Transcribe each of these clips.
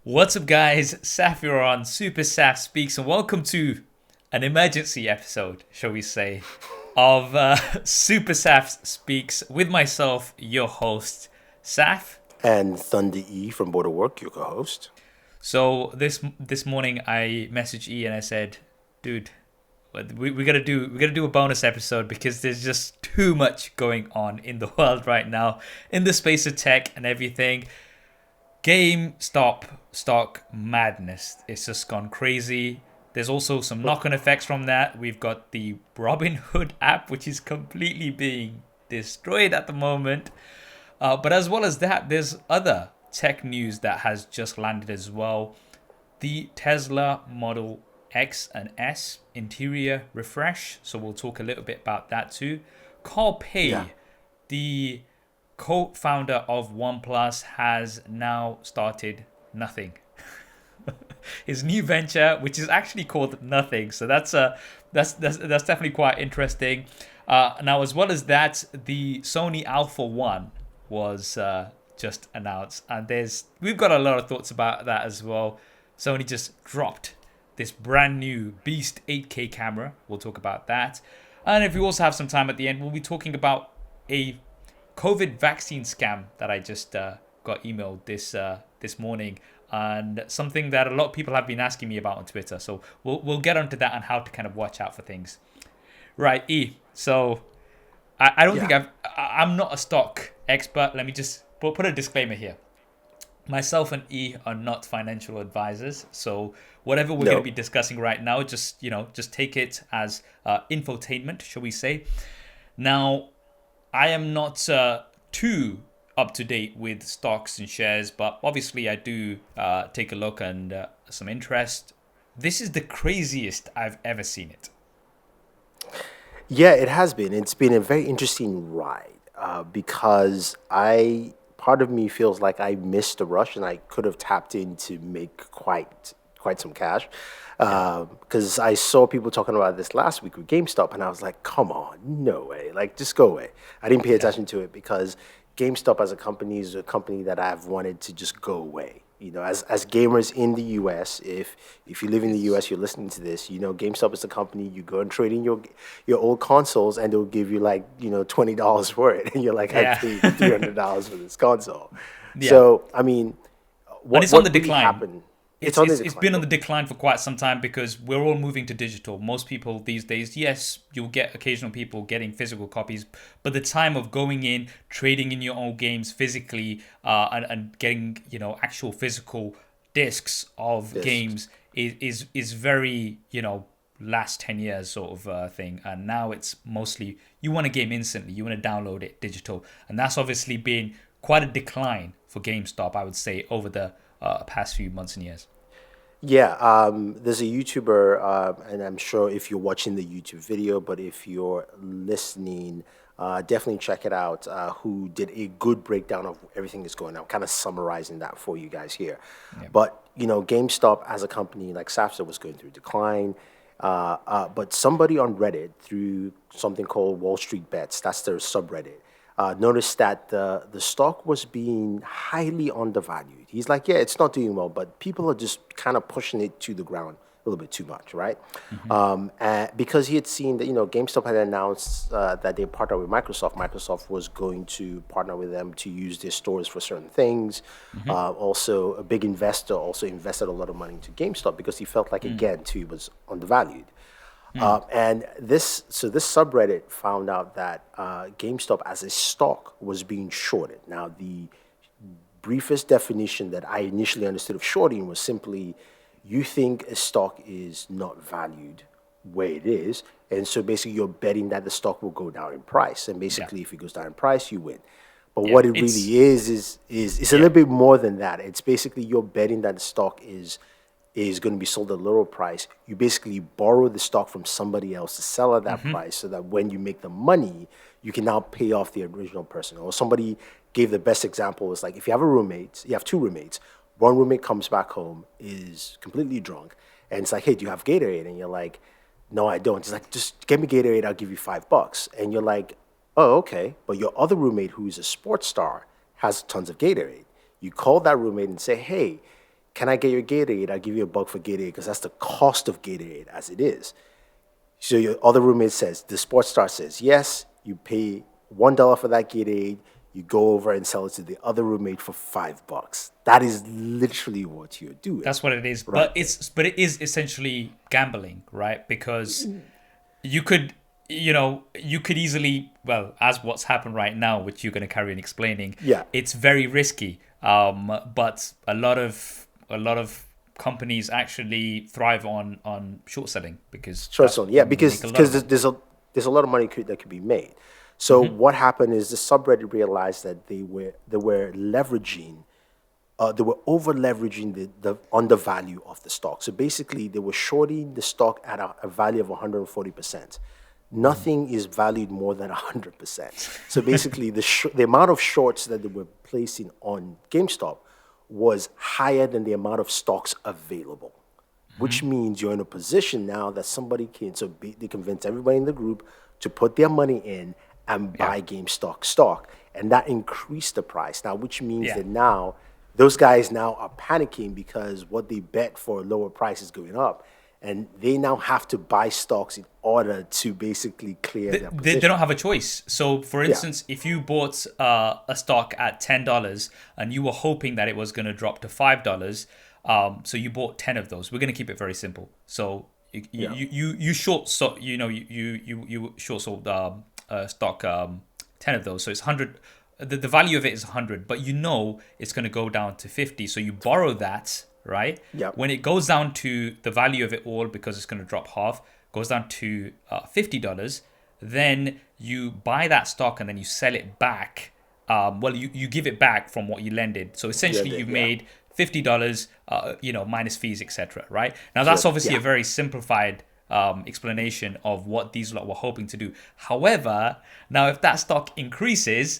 What's up, guys? Saf here on SuperSaf Speaks, and welcome to an emergency episode, shall we say, of SuperSaf Speaks with myself, your host, Saf. And Thunder E from Border Work, your co-host. So this morning, I messaged E and I said, "Dude, we gotta do a bonus episode because there's just too much going on in the world right now, in the space of tech and everything." GameStop stock madness. It's just gone crazy. There's also some knock-on effects from that. We've got the Robinhood app, which is completely being destroyed at the moment. But as well as that, there's other tech news that has just landed as well. The Tesla Model X and S interior refresh. So we'll talk a little bit about that too. Carl Yeah. Pei, the co-founder of OnePlus, has now started nothing. His new venture, which is actually called Nothing. So that's definitely quite interesting. Now, as well as that, the Sony Alpha 1 was just announced, and we've got a lot of thoughts about that as well. Sony just dropped this brand new Beast 8K camera. We'll talk about that. And if we also have some time at the end, we'll be talking about a COVID vaccine scam that I just got emailed this morning, and something that a lot of people have been asking me about on Twitter. So we'll get onto that and how to kind of watch out for things. Right, E. So I don't think Yeah. I'm not a stock expert. Let me just put a disclaimer here. Myself and E are not financial advisors, so whatever we're going to No. be discussing right now, just take it as infotainment, shall we say? Now, I am not too up to date with stocks and shares, but obviously I do take a look and some interest. This is the craziest I've ever seen it. Yeah, it has been. It's been a very interesting ride because part of me feels like I missed the rush and I could have tapped in to make quite some cash. Yeah, Because I saw people talking about this last week with GameStop, and I was like, "Come on, no way! Like, just go away." I didn't pay yeah, attention to it because GameStop as a company is a company that I've wanted to just go away. As gamers in the U.S., if you live in the U.S., you're listening to this. GameStop is a company you go and trade in your old consoles, and they'll give you like $20 for it, and you're like, I yeah, paid $300 for this console. yeah. So I mean, And what it's on the really decline. happened? It's It's on the it's it's decline. been on the decline for quite some time because we're all moving to digital. Most people these days, yes, you'll get occasional people getting physical copies, but the time of going in, trading in your own games physically, and getting actual physical discs of Discs. games is very last 10 years sort of thing. And now it's mostly you want a game instantly, you want to download it digital, and that's obviously been quite a decline for GameStop, I would say, over the past few months and years. Yeah, there's a YouTuber, and I'm sure if you're watching the YouTube video, but if you're listening, definitely check it out, who did a good breakdown of everything that's going on, kind of summarizing that for you guys here. Yeah. But, GameStop as a company, like Safsa, was going through decline. But somebody on Reddit, through something called Wall Street Bets, that's their subreddit, noticed that the stock was being highly undervalued. He's like, yeah, it's not doing well, but people are just kind of pushing it to the ground a little bit too much, right? Hmm. Because he had seen that, GameStop had announced that they partnered with Microsoft. Microsoft was going to partner with them to use their stores for certain things. Hmm. Also, a big investor also invested a lot of money into GameStop because he felt like, again, too, it was undervalued. And this subreddit found out that GameStop as a stock was being shorted. Now, the briefest definition that I initially understood of shorting was simply you think a stock is not valued where it is, and so basically you're betting that the stock will go down in price, and Yeah. basically if it goes down in price, you win. But Yeah. what it It's really is it's a yeah. little bit more than that. It's basically you're betting that the stock is going to be sold at a lower price. You basically borrow the stock from somebody else to sell at that Hmm. price so that when you make the money, you can now pay off the original person. Or somebody gave the best example is like if you have a roommate, you have two roommates. One roommate comes back home, is completely drunk, and it's like, hey, do you have Gatorade? And you're like, no, I don't. It's like, just get me Gatorade, I'll give you $5. And you're like, oh, okay. But your other roommate, who's a sports star, has tons of Gatorade. You call that roommate and say, hey, can I get your Gatorade? I'll give you $1 for Gatorade because that's the cost of Gatorade as it is. So your other roommate says, the sports star says, yes, you pay $1 for that Gatorade. You go over and sell it to the other roommate for $5. That is literally what you're doing. That's what it is. Right. But it is essentially gambling, right? Because you could you could easily, well, as what's happened right now, which you're going to carry on explaining, Yeah. it's very risky. But a lot of companies actually thrive on short selling because Short that's selling, yeah, when you because make a lot of money. there's a lot of money that could be made. So what happened is the subreddit realized that they were leveraging, they were over leveraging the undervalue of the stock. So basically, they were shorting the stock at a value of 140%. Nothing is valued more than 100%. So basically, the amount of shorts that they were placing on GameStop was higher than the amount of stocks available, which means you're in a position now that somebody can, they convince everybody in the group to put their money in and buy GameStop stock. And that increased the price now, which means Yeah. that now those guys now are panicking because what they bet for a lower price is going up. And they now have to buy stocks in order to basically clear their They position. don't have a choice. So, for Yeah. instance, if you bought a stock at $10 and you were hoping that it was going to drop to $5, so you bought 10 of those. We're going to keep it very simple. So Yeah. you short so you short sold stock 10 of those. So it's 100. The value of it is 100, but you know it's going to go down to 50. So you borrow that, right? Yep. When it goes down to the value of it all, because it's going to drop half, goes down to $50, then you buy that stock and then you sell it back. You give it back from what you lended. So essentially, Yeah, you've yeah. made $50, minus fees, etc. Right? Now that's obviously Yeah. a very simplified explanation of what these lot were hoping to do. However, now if that stock increases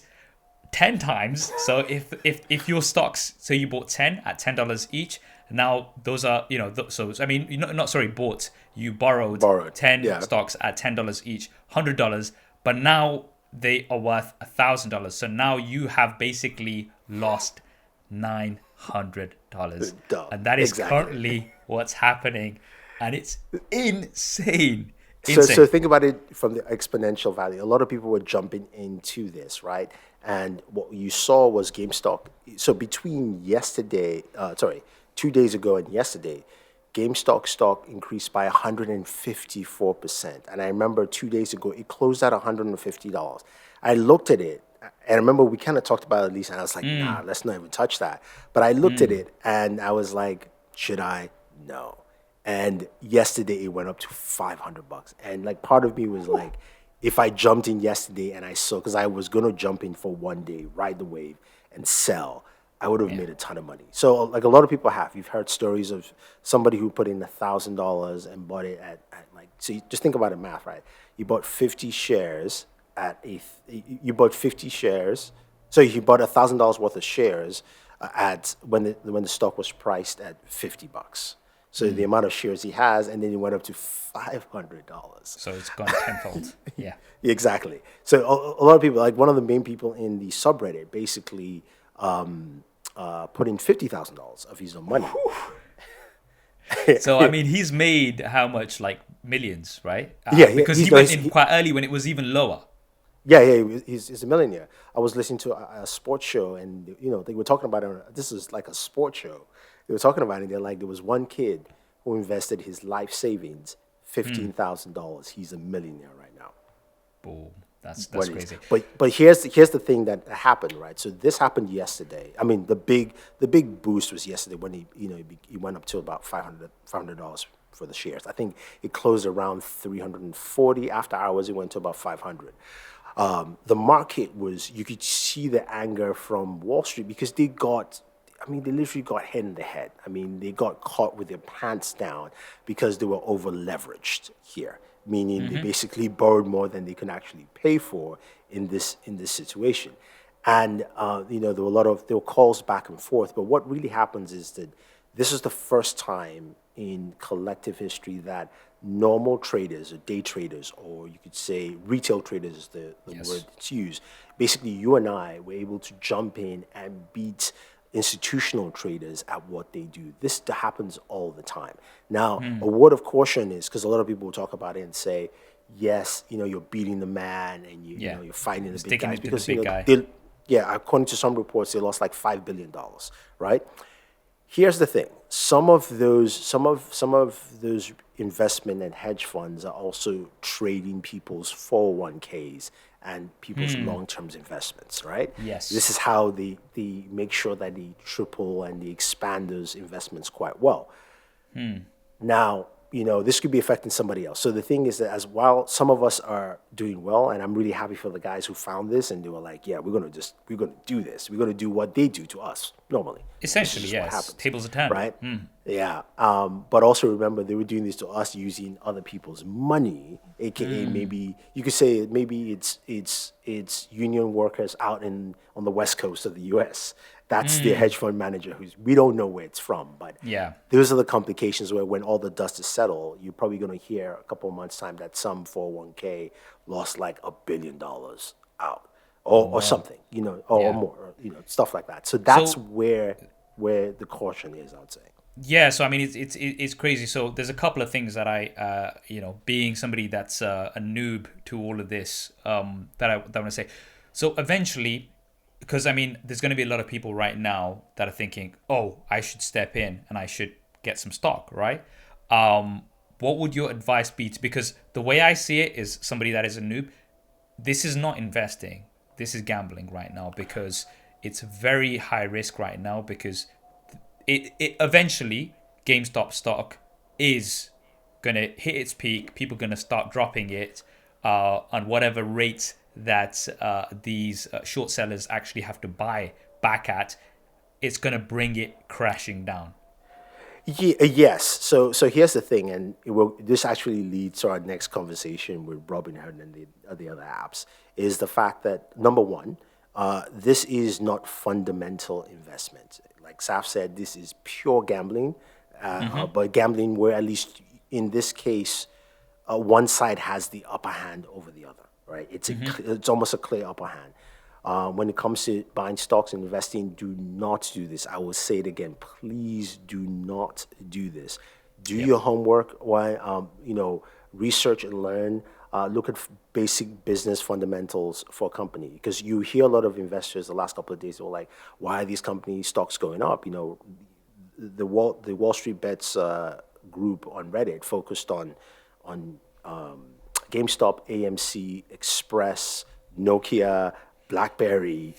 10 times, so if your stocks, so you bought 10 at $10 each, now those are, so I mean, not sorry, bought, you borrowed 10 yeah. stocks at $10 each, $100, but now they are worth $1,000. So now you have basically lost $900, Duh. and that is Exactly. currently what's happening, and it's insane. So think about it from the exponential value. A lot of people were jumping into this, right? And what you saw was GameStop. So between 2 days ago and yesterday, GameStop stock increased by 154%. And I remember 2 days ago, it closed at $150. I looked at it, and I remember we kind of talked about it, Lisa, and I was like, nah, let's not even touch that. But I looked at it, and I was like, should I? No. And yesterday it went up to $500. And like part of me was like, if I jumped in yesterday and I saw, because I was gonna jump in for one day, ride the wave, and sell, I would have made a ton of money. So like a lot of people have. You've heard stories of somebody who put in $1,000 and bought it at like. So you just think about the math, right? You bought 50 shares you bought 50 shares. So you bought $1,000 worth of shares at when the stock was priced at $50. So the amount of shares he has, and then it went up to $500. So it's gone tenfold. Yeah. Exactly. So a lot of people, like one of the main people in the subreddit, basically put in $50,000 of his own money. So I mean, he's made how much? Like millions, right? Because he's he went nice. in quite early when it was even lower. Yeah, he's a millionaire. I was listening to a sports show, and they were talking about it. This is like a sports show. They were talking about it. They're like, there was one kid who invested his life savings, $15,000. He's a millionaire right now. Boom. That's What it is. crazy. But here's the thing that happened, right? So this happened yesterday. I mean, the big boost was yesterday when he went up to about $500 for the shares. I think it closed around 340. After hours, it went to about 500. The market you could see the anger from Wall Street because they literally got hit in the head. I mean, they got caught with their pants down because they were over leveraged here, meaning they basically borrowed more than they can actually pay for in this situation. And there were calls back and forth. But what really happens is that this is the first time in collective history that normal traders or day traders, or you could say retail traders is the word that's used. Basically, you and I were able to jump in and beat institutional traders at what they do. This happens all the time. Now, a word of caution is because a lot of people will talk about it and say, yes, you're beating the man and Yeah. you're fighting the big Sticking guys it to the because big guy. according to some reports, they lost like $5 billion, right? Here's the thing: some of those investment and hedge funds are also trading people's 401ks and people's long-term investments, right? Yes. This is how they make sure that they triple and they expand those investments quite well. Now, this could be affecting somebody else. So the thing is that as while some of us are doing well, and I'm really happy for the guys who found this and they were like, yeah, we're gonna do this. We're gonna do what they do to us normally. Essentially, This is what yes. happens, Tables are turned. right? Yeah. But also remember, they were doing this to us using other people's money, aka maybe you could say maybe it's union workers out on the west coast of the U.S. That's the hedge fund manager we don't know where it's from, but Yeah. those are the complications where when all the dust is settled, you're probably going to hear a couple of months time that some 401k lost like $1 billion out or something, or Yeah. more, stuff like that. So that's So- where the caution is, I'd say. Yeah, so I mean it's crazy. So there's a couple of things that I being somebody that's a noob to all of this that I want to say. So eventually, because I mean there's going to be a lot of people right now that are thinking, oh, I should step in and I should get some stock, right? What would your advice be? Because the way I see it is somebody that is a noob. This is not investing. This is gambling right now because it's very high risk right now because it eventually GameStop stock is gonna hit its peak. People are gonna start dropping it on whatever rate that these short sellers actually have to buy back at. It's gonna bring it crashing down. Yes. So here's the thing, and this actually leads to our next conversation with Robinhood and the other apps, is the fact that, number one, this is not fundamental investment. Like Saf said, this is pure gambling, but gambling where at least in this case, one side has the upper hand over the other, right? It's almost a clear upper hand. When it comes to buying stocks and investing, do not do this. I will say it again. Please do not do this. Do your homework. Research and learn. Look at basic business fundamentals for a company because you hear a lot of investors the last couple of days were like, "Why are these company stocks going up?" The Wall Street Bets group on Reddit focused on GameStop, AMC, Express, Nokia, BlackBerry,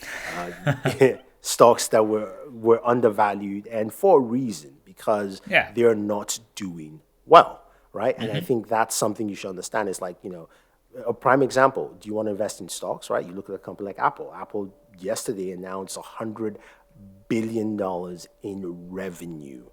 stocks that were undervalued and for a reason because they're not doing well, right? And I think that's something you should understand is like, a prime example. Do you want to invest in stocks, right? You look at a company like Apple. Apple yesterday announced $100 billion in revenue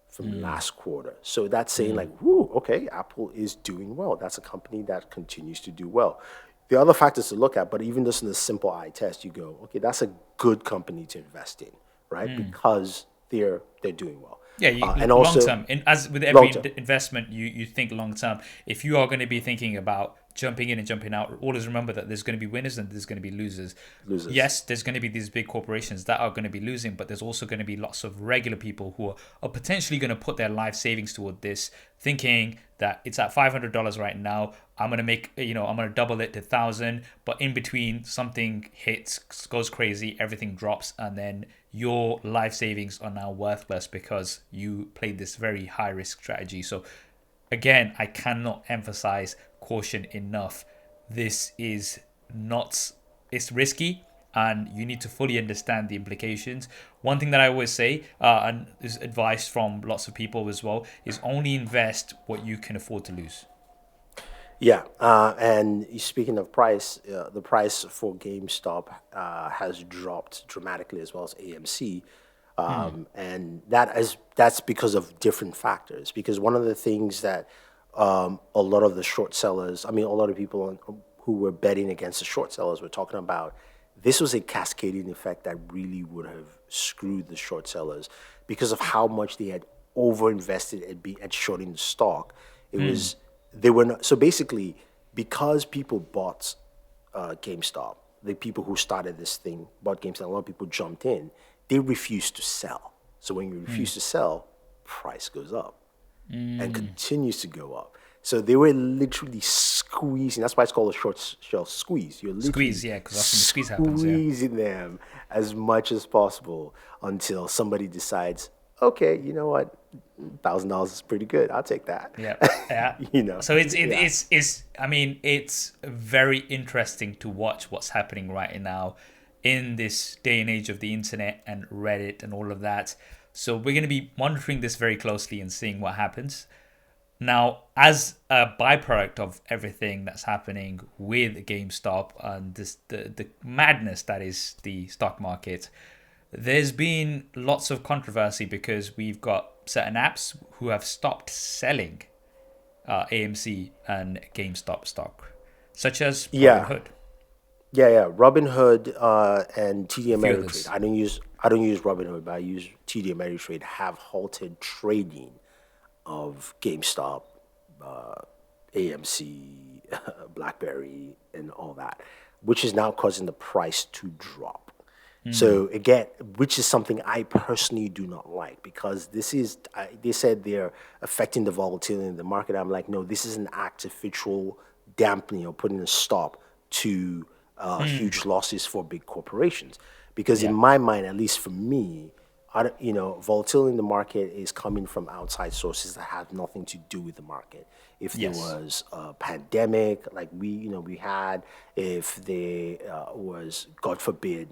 from last quarter. So that's saying like, whoo, okay, Apple is doing well. That's a company that continues to do well. The other factors to look at, but even just in a simple eye test, you go, okay, that's a good company to invest in, right? Because they're doing well. Yeah, and long also term. And as with every long-term. investment, you think long term. If you are going to be thinking about jumping in and jumping out, always remember that there's going to be winners and there's going to be losers. Yes, there's going to be these big corporations that are going to be losing, but there's also going to be lots of regular people who are potentially going to put their life savings toward this, thinking that it's at $500 right now. I'm going to make, I'm going to double it to 1,000, but in between something hits, goes crazy, everything drops, and then your life savings are now worthless because you played this very high risk strategy. So again, I cannot emphasize caution enough. This is not, it's risky and you need to fully understand the implications. One thing that I always say, and is advice from lots of people as well, is only invest what you can afford to lose. Yeah, and speaking of price, the price for GameStop has dropped dramatically as well as AMC, and that's because of different factors. Because one of the things that a lot of the short sellers, a lot of people who were betting against the short sellers were talking about, this was a cascading effect that really would have screwed the short sellers because of how much they had overinvested at shorting the stock. It was. They were not, so basically, because people bought GameStop, the people who started this thing bought GameStop, a lot of people jumped in. they refuse to sell. So when you refuse to sell, price goes up and continues to go up. So they were literally squeezing. That's why it's called a short shelf squeeze. You're literally Squeeze, yeah, because often the squeeze happens. Yeah. squeezing them as much as possible until somebody decides, okay, you know what, $1,000 is pretty good. I'll take that. Yeah, yeah. You know. So Yeah. it's. I mean, it's very interesting to watch what's happening right now in this day and age of the internet and Reddit and all of that. So we're going to be monitoring this very closely and seeing what happens. Now, as a byproduct of everything that's happening with GameStop and the madness that is the stock market, there's been lots of controversy because we've got certain apps who have stopped selling AMC and GameStop stock, such as Yeah. Robinhood. Yeah. Robinhood and TD A few Ameritrade. others. I don't use Robinhood, but I use TD Ameritrade. Have halted trading of GameStop, AMC, BlackBerry, and all that, which is now causing the price to drop. So again, which is something I personally do not like because they said they're affecting the volatility in the market. I'm like, no, this is an artificial dampening or putting a stop to huge losses for big corporations. Because in Yeah. my mind, at least for me, volatility in the market is coming from outside sources that have nothing to do with the market. If there Yes. was a pandemic, like we had, if there was, God forbid,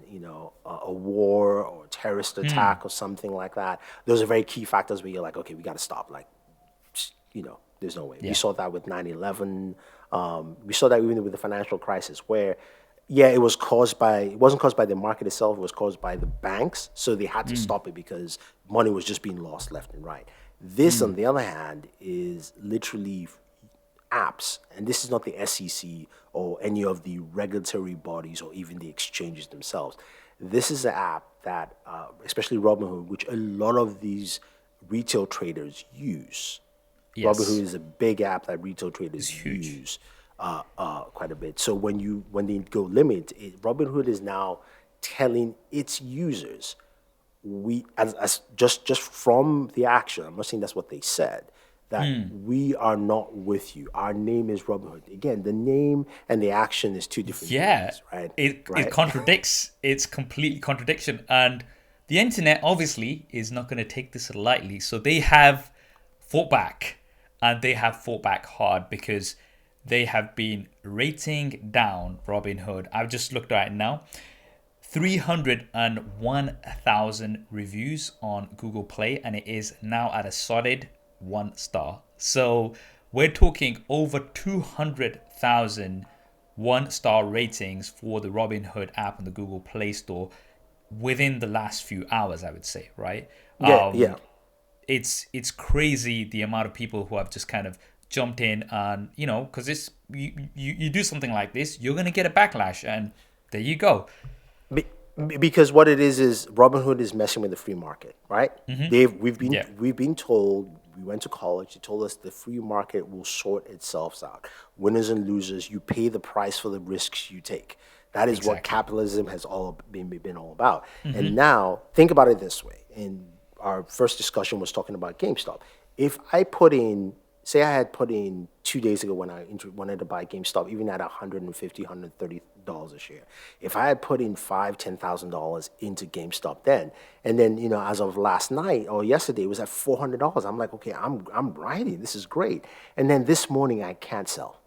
a war or a terrorist attack or something like that, those are very key factors where you're like, okay, we got to stop. Like, there's no way. We Yeah. saw that with 9/11. We saw that even with the financial crisis, where, yeah, it wasn't caused by the market itself, it was caused by the banks. So they had to stop it because money was just being lost left and right. This, on the other hand, is literally apps, and this is not the SEC or any of the regulatory bodies or even the exchanges themselves. This is an app that, especially Robinhood, which a lot of these retail traders use. Yes. Robinhood is a big app that retail It's traders huge. use quite a bit. So when they go limit, Robinhood is now telling its users, we as just from the action. I'm not saying that's what they said. That we are not with you. Our name is Robinhood. Again, the name and the action is two different Yeah, things, right? it Right. contradicts. It's complete contradiction, and the internet obviously is not going to take this lightly. So they have fought back, and they have fought back hard because they have been rating down Robinhood. I've just looked right now. 301,000 reviews on Google Play, and it is now at a solid 1 star. So we're talking over 200,000 1 star ratings for the Robinhood app on the Google Play Store within the last few hours, I would say, right? Yeah. It's crazy the amount of people who have just kind of jumped in and because it's you do something like this, you're gonna get a backlash, and there you go. Be- because what it is Robinhood is messing with the free market, right? We've been Yeah. we've been told. We went to college. They told us the free market will sort itself out. Winners and losers. You pay the price for the risks you take. That is what Exactly. capitalism has all been all about. And now think about it this way. And our first discussion was talking about GameStop. If I put in, say I had put in 2 days ago when I wanted to buy GameStop, even at $150, $130 a share. If I had put in $10,000 into GameStop then, and then as of last night or yesterday it was at $400. I'm like, okay, I'm riding. This is great. And then this morning I can't sell.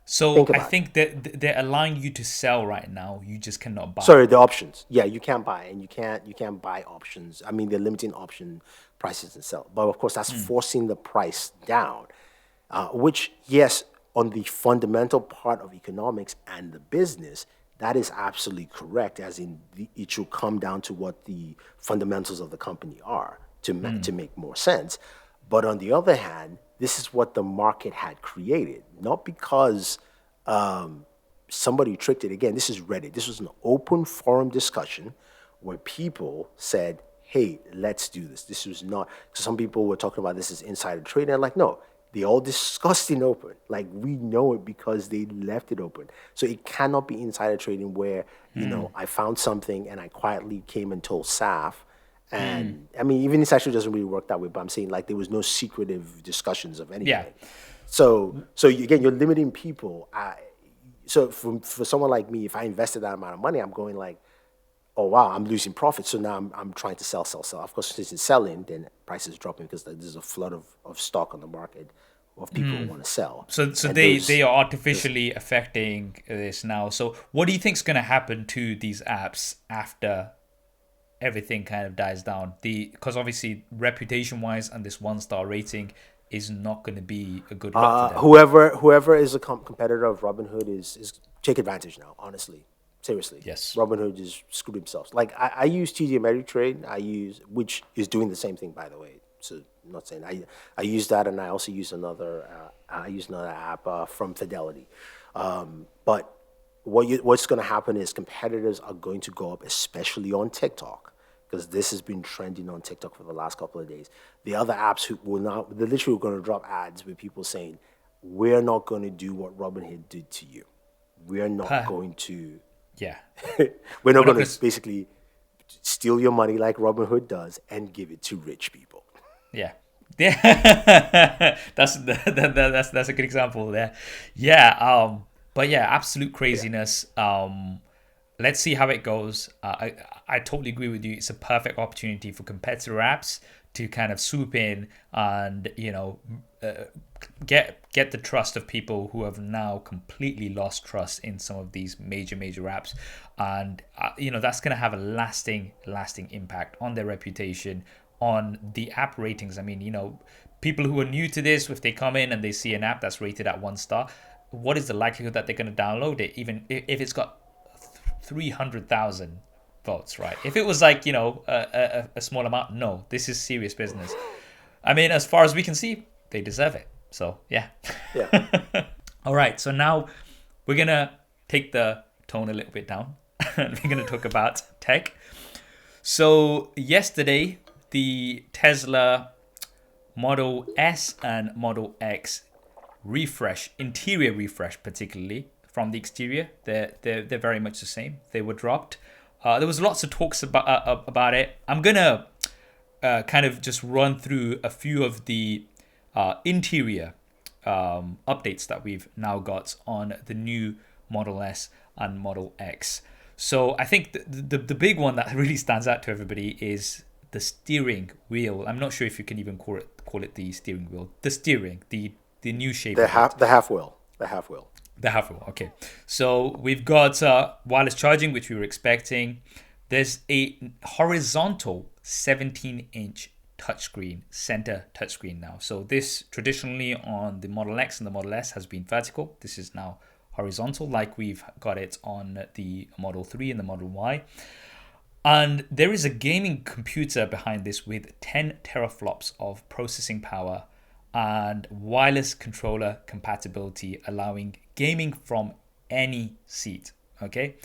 So Think I about it. think that they're allowing you to sell right now. You just cannot buy. Sorry, the options. Yeah, you can't buy, and you can't buy options. I mean, they're limiting option prices and sell, but of course that's forcing the price down. Which, yes, on the fundamental part of economics and the business, that is absolutely correct. As in, it should come down to what the fundamentals of the company are to make more sense. But on the other hand, this is what the market had created, not because somebody tricked it. Again, this is Reddit. This was an open forum discussion where people said, hey, let's do this. This was not, 'cause some people were talking about this as insider trading. I'm like, no, They all disgusting open. Like we know it because they left it open. So it cannot be insider trading where, I found something and I quietly came and told Saf. And I mean, even this actually doesn't really work that way, but I'm saying like there was no secretive discussions of anything. Yeah. So again, you're limiting people. So for someone like me, if I invested that amount of money, I'm going like, oh wow, I'm losing profit. So now I'm trying to sell. Of course, since it's selling, then price is dropping because there's a flood of stock on the market of people who want to sell. So And they are artificially affecting this now. So what do you think is going to happen to these apps after everything kind of dies down? Because obviously reputation wise and this 1-star rating is not going to be a good look for them. whoever is a competitor of Robinhood is take advantage now. Honestly, seriously. Yes. Robinhood just screwed themselves. Like I use TD Ameritrade. Which is doing the same thing, by the way. So I'm not saying I use that, and I also use another. I use another app from Fidelity. But what's going to happen is competitors are going to go up, especially on TikTok, because this has been trending on TikTok for the last couple of days. The other apps they're literally going to drop ads with people saying, we're not going to do what Robinhood did to you. We're not going to, Yeah. we're not going to basically steal your money like Robinhood does and give it to rich people. Yeah. Yeah. that's a good example there. Yeah. But yeah, absolute craziness. Let's see how it goes. I totally agree with you. It's a perfect opportunity for competitor apps to kind of swoop in and get the trust of people who have now completely lost trust in some of these major apps, and that's going to have a lasting impact on their reputation, on the app ratings. I mean, people who are new to this, if they come in and they see an app that's rated at 1 star, what is the likelihood that they're going to download it, even if it's got 300,000 votes, right? If it was like, a small amount, no, this is serious business. I mean, as far as we can see, they deserve it. So, yeah. Yeah. All right. So now we're going to take the tone a little bit down. We're going to talk about tech. So yesterday, the Tesla Model S and Model X interior refresh particularly, from the exterior, they're very much the same. They were dropped. There was lots of talks about it. I'm gonna kind of just run through a few of the interior updates that we've now got on the new Model S and Model X. So I think the big one that really stands out to everybody is the steering wheel. I'm not sure if you can even call it the steering wheel. The new shape. The half wheel. The half wheel. Okay. So we've got wireless charging, which we were expecting. There's a horizontal 17-inch touchscreen, center touchscreen now. So this traditionally on the Model X and the Model S has been vertical. This is now horizontal, like we've got it on the Model 3 and the Model Y. And there is a gaming computer behind this with 10 teraflops of processing power and wireless controller compatibility, allowing gaming from any seat. Okay.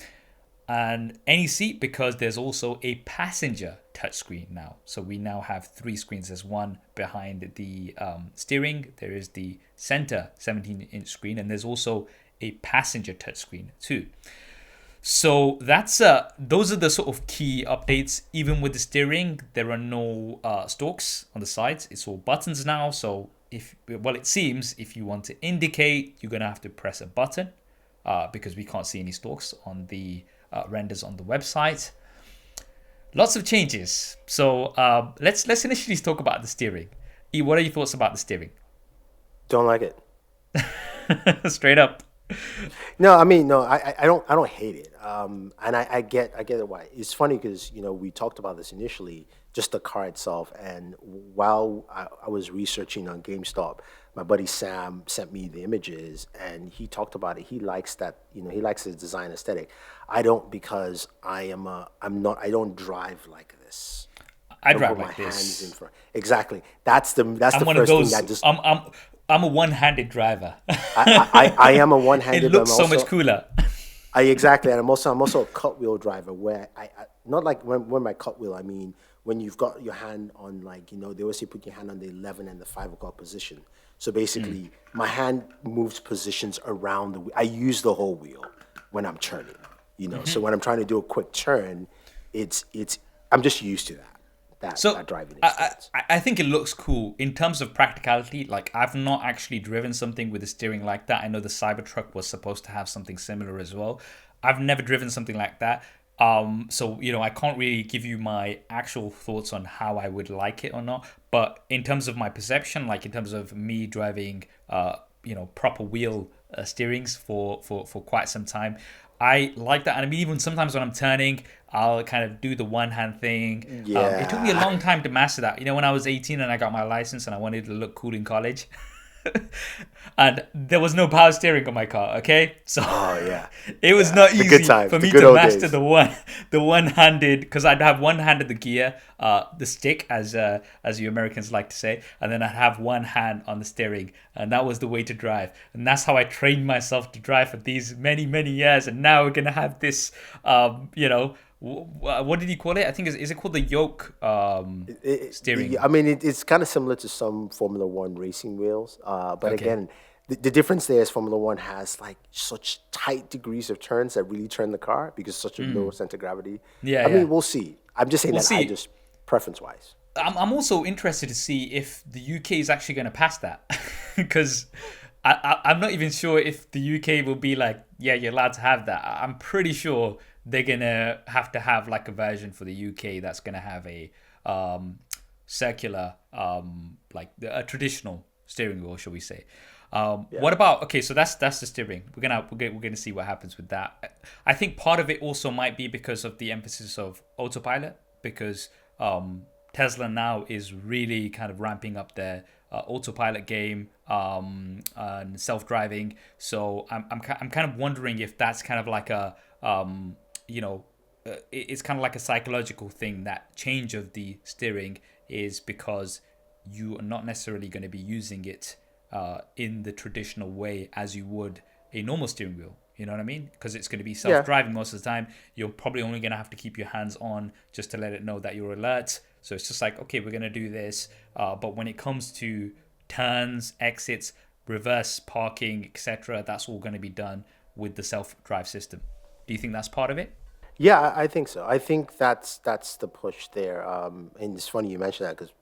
And any seat, because there's also a passenger touchscreen now. So we now have 3 screens. There's one behind the steering. There is the center 17-inch screen, and there's also a passenger touchscreen too. So that's those are the sort of key updates. Even with the steering, there are no stalks on the sides. It's all buttons now. So it seems if you want to indicate, you're gonna have to press a button because we can't see any stalks on the renders on the website. Lots of changes. So let's initially talk about the steering. E, what are your thoughts about the steering? Don't like it. Straight up. No, I mean, no, I don't hate it. And I get it why. It's funny because, we talked about this initially, just the car itself. And while I was researching on GameStop, my buddy Sam sent me the images and he talked about it. He likes that, he likes the design aesthetic. I don't, because I don't drive like this. I drive like this. Exactly. That's the one first of those, thing that just. I'm a one-handed driver. I am a one-handed. It looks so much cooler. Exactly, and I'm also a cut wheel driver. Where I not like when my cut wheel, I mean when you've got your hand on, like, they always say put your hand on the 11 and the 5 o'clock position. So basically, my hand moves positions around the wheel. I use the whole wheel when I'm turning, So when I'm trying to do a quick turn, it's I'm just used to So that driving I, experience. I think it looks cool in terms of practicality. Like, I've not actually driven something with a steering like that. I know the Cybertruck was supposed to have something similar as well. I've never driven something like that. So I can't really give you my actual thoughts on how I would like it or not. But in terms of my perception, like in terms of me driving, proper wheel steerings for quite some time, I like that. And I mean, even sometimes when I'm turning, I'll kind of do the one hand thing. It took me a Yeah. long time to master that. When I was 18 and I got my license and I wanted to look cool in college, and there was no power steering on my car. Okay, so Oh yeah. it was Yeah. not The good easy times, for the me good to old master days. the one handed, because I'd have one hand of the gear, the stick, as you Americans like to say, and then I'd have one hand on the steering, and that was the way to drive. And that's how I trained myself to drive for these many years. And now we're gonna have this, what did you call it? I think is it called the yoke steering? I mean, it's kind of similar to some Formula One racing wheels, but Okay. again, the difference there is Formula One has like such tight degrees of turns that really turn the car because such a low center of gravity. Yeah, I yeah. mean, we'll see. I'm just saying We'll that I see. just preference wise. I'm also interested to see if the UK is actually going to pass that, because I'm not even sure if the UK will be like, yeah, you're allowed to have that. I'm pretty sure they're gonna have to have like a version for the UK that's gonna have a circular, like a traditional steering wheel, shall we say? Yeah. What about, okay? So that's the steering. We're gonna see what happens with that. I think part of it also might be because of the emphasis of autopilot, because Tesla now is really kind of ramping up their autopilot game, and self-driving. So I'm kind of wondering if that's kind of like a it's kind of like a psychological thing. That change of the steering is because you are not necessarily going to be using it in the traditional way as you would a normal steering wheel. You know what I mean? Because it's going to be Yeah. self-driving most of the time. You're probably only going to have to keep your hands on just to let it know that you're alert. So it's just like, okay, we're going to do this. But when it comes to turns, exits, reverse parking, etc., that's all going to be done with the self-drive system. Do you think that's part of it? Yeah, I think so. I think that's the push there. And it's funny you mentioned that because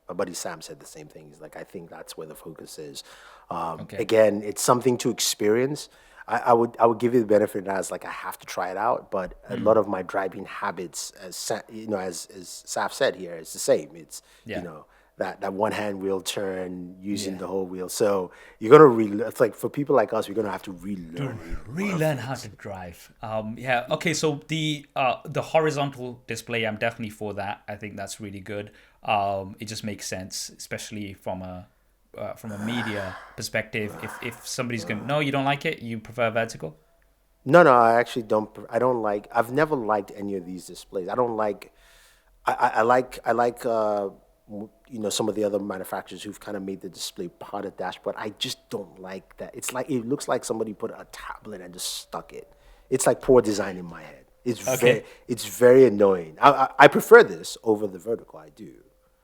my buddy Sam said the same thing. He's like, I think that's where the focus is. Okay. Again, it's something to experience. I would give you the benefit as like I have to try it out, but a lot of my driving habits, as Saf said here, it's the same. It's you Yeah. know that one hand wheel turn using Yeah. the whole wheel. So you're gonna it's like for people like us, we're gonna have to To relearn a lot of relearn how to things. drive. Yeah. Okay. So the horizontal display, I'm definitely for that. I think that's really good. It just makes sense, especially from a media perspective. If somebody's gonna, no, you don't like it, you prefer vertical. No, no, I actually don't. I don't like. I've never liked any of these displays. I don't like. I like some of the other manufacturers who've kind of made the display part of the dashboard. I just don't like that. It's like it looks like somebody put a tablet and just stuck it. It's like poor design in my head. Okay. It's very annoying. I prefer this over the vertical. I do.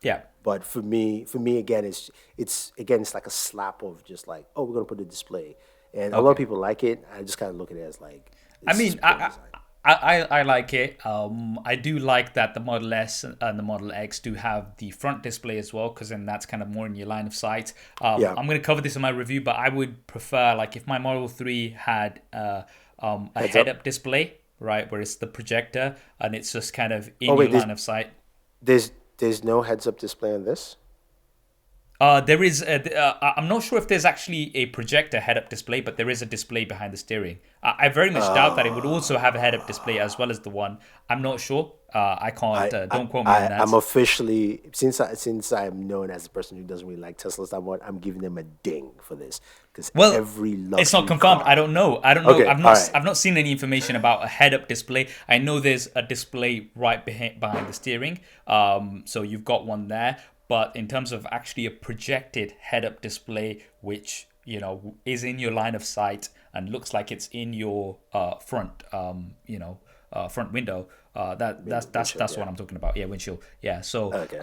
Yeah. But for me again, it's like a slap of just like, oh, we're gonna put a display, and a lot of Okay. people like it. I just kind of look at it as like I this is mean, poor design. I like it. I do like that the Model S and the Model X do have the front display as well, because then that's kind of more in your line of sight. Yeah, I'm going to cover this in my review, but I would prefer, like, if my Model 3 had a heads up. head-up display, right, where it's the projector and it's just kind of Oh in your wait, line of sight. there's no heads up display on this. There is. I'm not sure if there's actually a projector head-up display, but there is a display behind the steering. I very much doubt that it would also have a head-up display as well as the one. I'm not sure. I can't. Don't quote me on I'm that. officially since I'm known as a person who doesn't really like Teslas. I'm giving them a ding for this because Well, every it's not luxury confirmed. I car. don't know. I don't know. Okay, all right. I've not seen any information about a head-up display. I know there's a display right behind the steering. So you've got one there. But in terms of actually a projected head-up display, which is in your line of sight and looks like it's in your front, front window. That's Windshield, what yeah. I'm talking about. Yeah, windshield. Yeah, so Okay.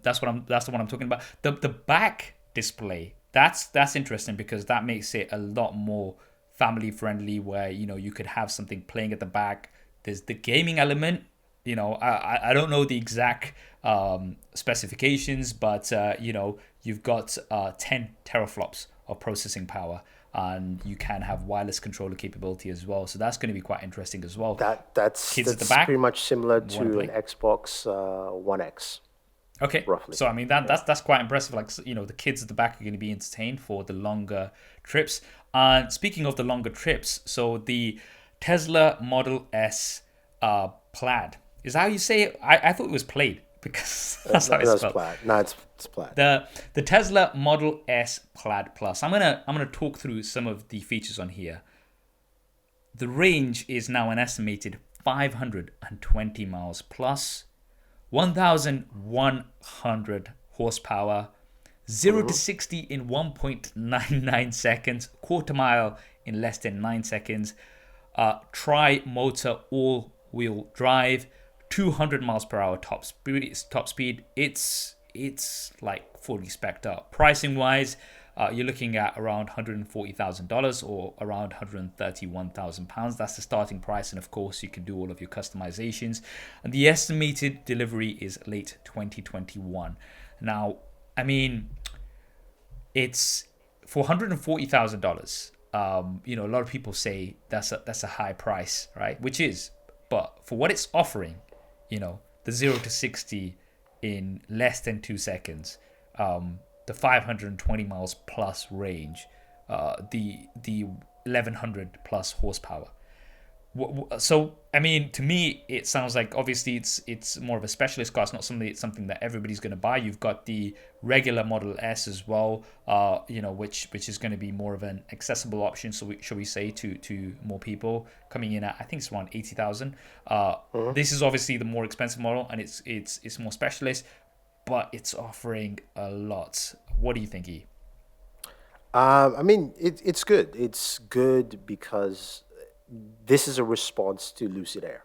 that's the one I'm talking about. The back display, that's interesting because that makes it a lot more family friendly, where you could have something playing at the back. There's the gaming element. I don't know the exact specifications, but you've got 10 teraflops of processing power, and you can have wireless controller capability as well. So that's going to be quite interesting as well. That's Kids at the that's pretty back much similar want to to an play. Xbox One X, Okay, roughly. so I mean that's quite impressive. Like the kids at the back are going to be entertained for the longer trips. And speaking of the longer trips, so the Tesla Model S Plaid, is that how you say it? I thought it was Plaid because that's how No, it's no, it's spelled. Plaid. No, it's Plaid. The Tesla Model S Plaid Plus. I'm gonna talk through some of the features on here. The range is now an estimated 520 miles plus, 1,100 horsepower, 0 to 60 in 1.99 seconds, quarter mile in less than 9 seconds, tri-motor all-wheel drive, 200 miles per hour top speed. It's like fully spec'd up. Pricing wise, you're looking at around $140,000 or around £131,000. That's the starting price, and of course, you can do all of your customizations. And the estimated delivery is late 2021. Now, I mean, it's for $140,000. A lot of people say that's a high price, right? Which is, but for what it's offering, the 0 to 60 in less than 2 seconds, the 520 miles plus range, the 1100 plus horsepower. So I mean, to me, it sounds like obviously it's more of a specialist car. It's not something that everybody's going to buy. You've got the regular Model S as well, which is going to be more of an accessible option. So shall we say to more people, coming in at, I think it's around 80,000. This is obviously the more expensive model, and it's more specialist, but it's offering a lot. What do you think, E? I mean, it's good. It's good because this is a response to Lucid Air.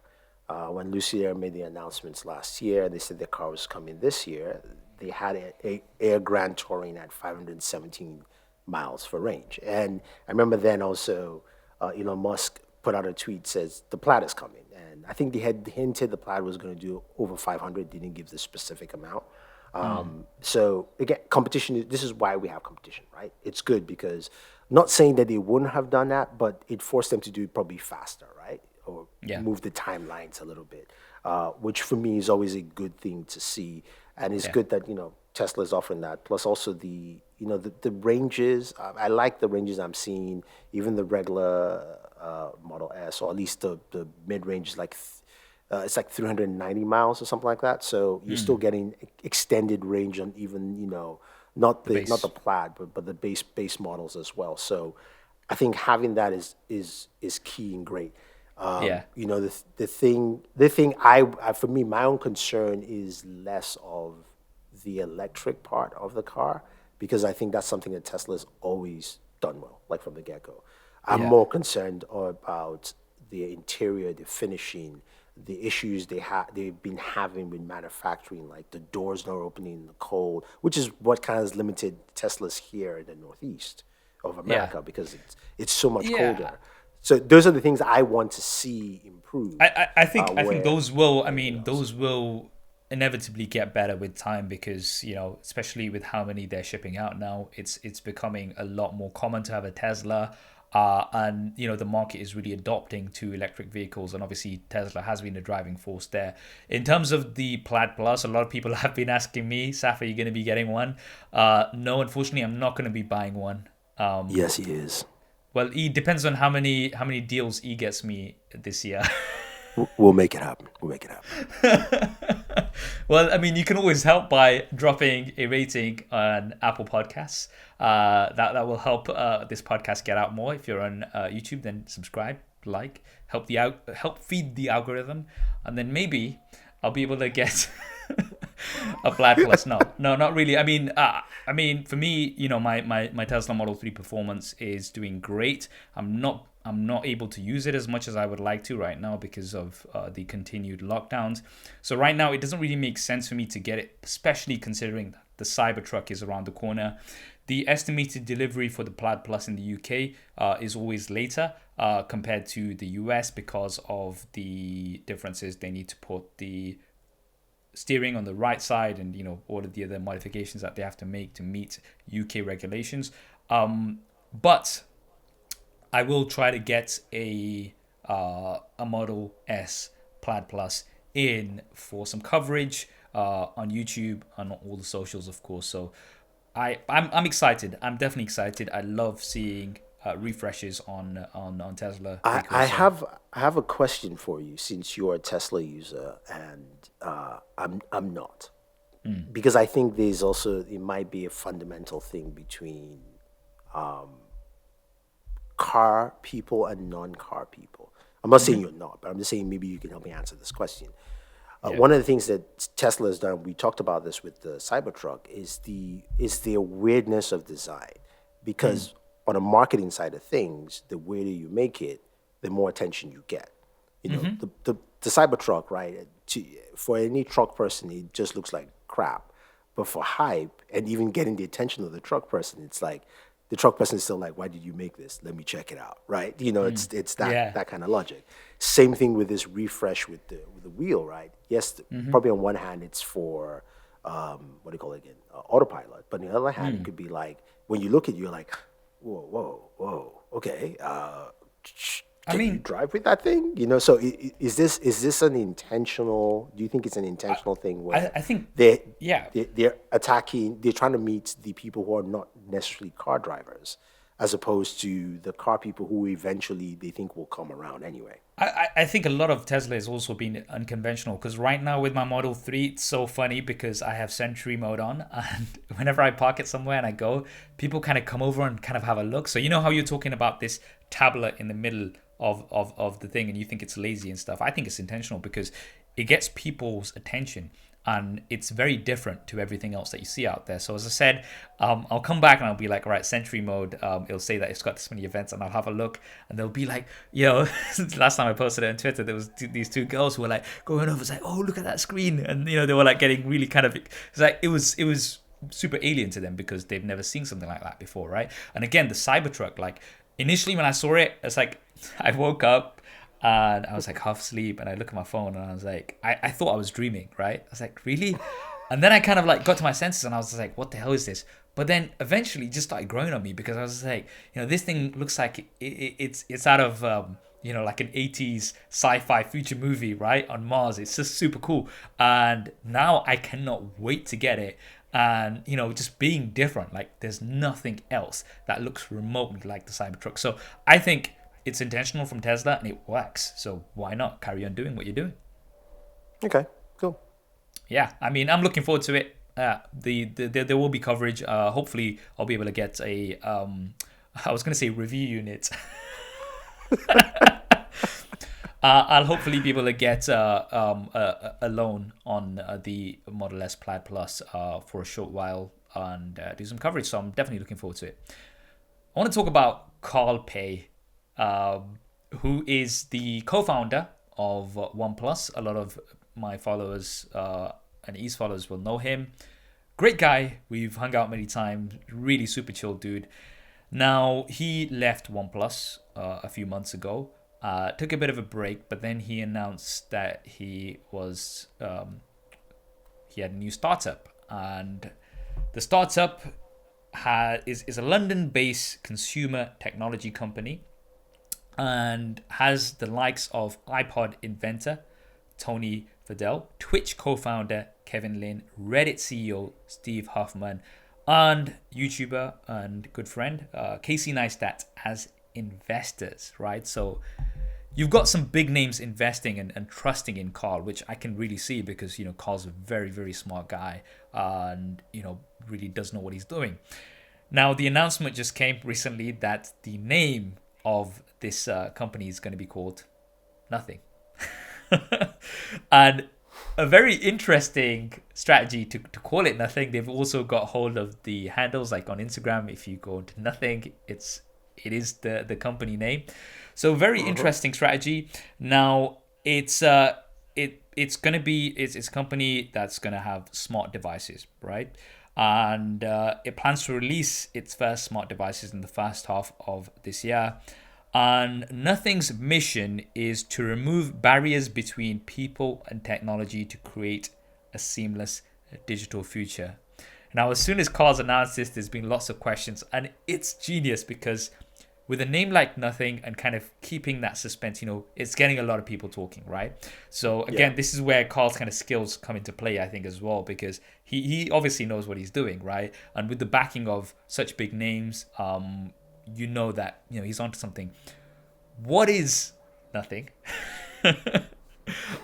When Lucid Air made the announcements last year, they said the car was coming this year. They had a Air Grand Touring at 517 miles for range. And I remember then also, Elon Musk put out a tweet says the Plaid is coming. And I think they had hinted the Plaid was going to do over 500, didn't give the specific amount. So again, competition. This is why we have competition, right? It's good because not saying that they wouldn't have done that, but it forced them to do it probably faster, right? Or Yeah, move the timelines a little bit, which for me is always a good thing to see, and it's yeah, good that Tesla's offering that. Plus also the ranges. I like the ranges I'm seeing. Even the regular Model S, or at least the mid range is like. It's like 390 miles or something like that. So you're still getting extended range on even not the the base. Plaid, but the base models as well. So I think having that is key and great. Yeah, The thing I for me, my own concern is less of the electric part of the car, because I think that's something that Tesla's always done well, like from the get go. I'm yeah, more concerned about the interior, the finishing, the issues they've been having with manufacturing, like the doors not opening in the cold, which is what kind of has limited Teslas here in the Northeast of yeah, America, because it's so much yeah. colder. So those are the things I want to see improve. I think Where those will. I anything mean, else. those will inevitably get better with time because especially with how many they're shipping out now, it's becoming a lot more common to have a Tesla. And the market is really adopting to electric vehicles, and obviously Tesla has been the driving force there. In terms of the Plaid Plus, a lot of people have been asking me, Saf, are you going to be getting one? No, unfortunately, I'm not going to be buying one. Yes, he is. Well, it depends on how many deals E gets me this year. We'll make it happen. We'll make it happen. Well, I mean, you can always help by dropping a rating on Apple Podcasts. That will help this podcast get out more. If you're on YouTube, then subscribe, like, help feed the algorithm, and then maybe I'll be able to get A Plaid Plus, no, not really. I mean, for me, my Tesla Model 3 performance is doing great. I'm not able to use it as much as I would like to right now because of the continued lockdowns. So right now, it doesn't really make sense for me to get it, especially considering that the Cybertruck is around the corner. The estimated delivery for the Plaid Plus in the UK is always later compared to the US because of the differences. They need to put the steering on the right side and all of the other modifications that they have to make to meet UK regulations. But I will try to get a Model S Plaid Plus in for some coverage on YouTube and all the socials, of course. So I'm excited. I'm definitely excited. I love seeing refreshes on Tesla I, I because have I have a question for you since you're a Tesla user and I'm not. Because I think there's also it might be a fundamental thing between car people and non-car people. I'm not saying you're not, but I'm just saying maybe you can help me answer this question. yeah. One of the things that Tesla has done, we talked about this with the Cybertruck, is the weirdness of design. Because on a marketing side of things, the weirder you make it, the more attention you get. The Cybertruck, right? For any truck person, it just looks like crap. But for hype and even getting the attention of the truck person, it's like the truck person is still like, "Why did you make this? Let me check it out." Right? It's Yeah. that kind of logic. Same thing with this refresh with the wheel, right? Yes, probably on one hand it's for what do you call it again, autopilot, but on the other hand it could be like when you look at it, you're like, whoa, whoa, whoa, okay. I Can you mean, drive with that thing? So is this an intentional? Do you think it's an intentional thing where I think, they yeah. they're attacking, they're trying to meet the people who are not necessarily car drivers, as opposed to the car people who eventually they think will come around anyway. I think a lot of Tesla is also being unconventional because right now with my Model 3, it's so funny because I have Sentry mode on, and whenever I park it somewhere and I go, people kind of come over and kind of have a look. So, you know how you're talking about this tablet in the middle of the thing and you think it's lazy and stuff? I think it's intentional because it gets people's attention and it's very different to everything else that you see out there. So as I said, I'll come back and I'll be like, all right, Sentry mode. It'll say that it's got this many events, and I'll have a look, and they'll be like, last time I posted it on Twitter, there was these two girls who were like going over, it's like, oh, look at that screen, and they were like getting really kind of, it's like it was super alien to them because they've never seen something like that before, right? And again, the Cybertruck, like initially when I saw it, it's like I woke up and I was like half asleep and I look at my phone and I was like, I thought I was dreaming, right? I was like, really? And then I kind of like got to my senses and I was like, what the hell is this? But then eventually it just started growing on me because I was like, this thing looks like it's out of like an 80s sci-fi future movie, right? On Mars. It's just super cool. And now I cannot wait to get it. And just being different, like there's nothing else that looks remotely like the Cybertruck. So I think it's intentional from Tesla and it works. So why not carry on doing what you're doing? Okay, cool. Yeah, I mean, I'm looking forward to it. There will be coverage. Hopefully, I'll be able to get a I was gonna say review unit. I'll hopefully be able to get a loan on the Model S Plaid Plus for a short while and do some coverage. So I'm definitely looking forward to it. I want to talk about Carl Pei, who is the co-founder of OnePlus. A lot of my followers and East followers will know him. Great guy. We've hung out many times. Really super chill dude. Now, he left OnePlus a few months ago. Took a bit of a break, but then he announced that he had a new startup, and the startup is a London-based consumer technology company, and has the likes of iPod inventor Tony Fadell, Twitch co-founder Kevin Lin, Reddit CEO Steve Huffman, and YouTuber and good friend Casey Neistat as investors, right? So you've got some big names investing and trusting in Carl, which I can really see because, Carl's a very, very smart guy and, really does know what he's doing. Now, the announcement just came recently that the name of this company is going to be called Nothing. And a very interesting strategy to call it nothing. They've also got hold of the handles, like on Instagram. If you go to nothing, it is the company name. So very interesting strategy. Now it's gonna be it's a company that's gonna have smart devices, right? And it plans to release its first smart devices in the first half of this year. And Nothing's mission is to remove barriers between people and technology to create a seamless digital future. Now, as soon as Carl's announced this, there's been lots of questions, and it's genius because with a name like Nothing and kind of keeping that suspense, it's getting a lot of people talking, right? So Yeah. again, this is where Carl's kind of skills come into play, I think, as well, because he obviously knows what he's doing, right? And with the backing of such big names, you know that he's onto something. What is Nothing?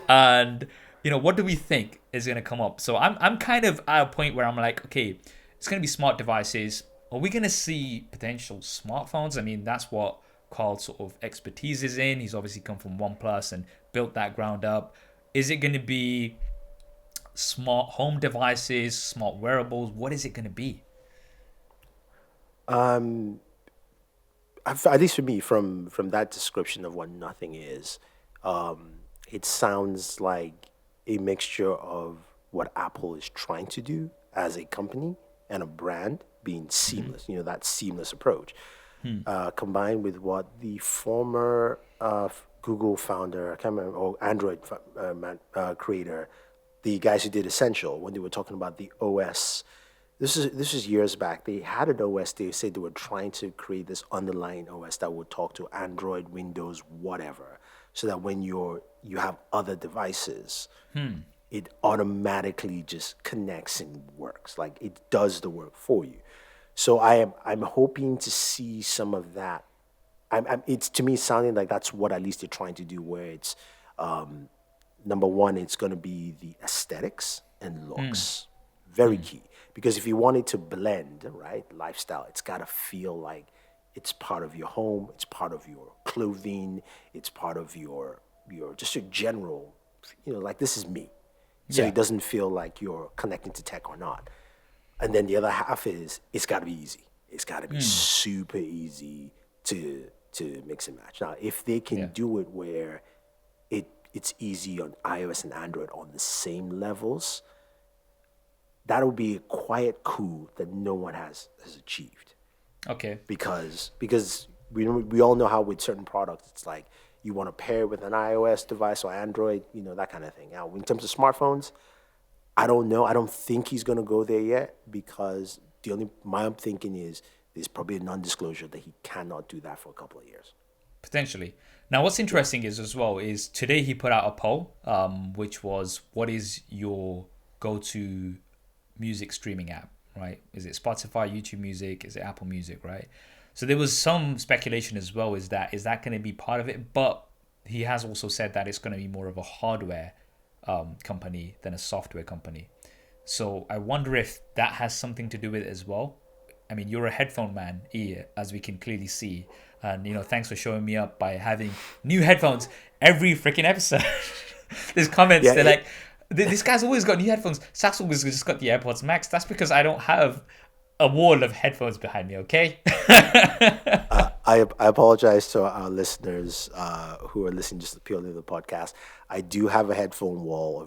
And what do we think is going to come up? So I'm kind of at a point where I'm like, okay, it's going to be smart devices. Are we going to see potential smartphones? I mean, that's what Carl's sort of expertise is in. He's obviously come from OnePlus and built that ground up. Is it going to be smart home devices, smart wearables? What is it going to be? At least for me, from that description of what nothing is, it sounds like a mixture of what Apple is trying to do as a company and a brand being seamless. That seamless approach, combined with what the former Google founder, I can't remember, or Android creator, the guys who did Essential, when they were talking about the OS. This is years back. They had an OS. They said they were trying to create this underlying OS that would talk to Android, Windows, whatever, so that when you have other devices, it automatically just connects and works. Like it does the work for you. So I'm hoping to see some of that. It's to me sounding like that's what at least they're trying to do. Where it's number one, it's going to be the aesthetics and looks, very key. Because if you want it to blend, right, lifestyle, it's got to feel like it's part of your home, it's part of your clothing, it's part of your just your general, like this is me. So Yeah. it doesn't feel like you're connecting to tech or not. And then the other half is it's got to be easy. It's got to be super easy to mix and match. Now, if they can Yeah. do it where it's easy on iOS and Android on the same levels, that'll be a quiet coup that no one has achieved. Okay. Because we all know how with certain products it's like you want to pair it with an iOS device or Android, that kind of thing. Now, in terms of smartphones, I don't know. I don't think he's gonna go there yet because my thinking is there's probably a non-disclosure that he cannot do that for a couple of years. Potentially. Now, what's Yeah. interesting is as well is today he put out a poll, which was what is your go-to music streaming app, right? Is it Spotify, YouTube Music? Is it Apple Music, right? So there was some speculation as well. Is that going to be part of it? But he has also said that it's going to be more of a hardware company than a software company. So I wonder if that has something to do with it as well. I mean, you're a headphone man, E, as we can clearly see. And, thanks for showing me up by having new headphones every freaking episode. There's comments, Yeah, they're like, this guy's always got new headphones. Saxel has just got the AirPods Max. That's because I don't have a wall of headphones behind me, okay? I apologize to our listeners who are listening just purely to the podcast. I do have a headphone wall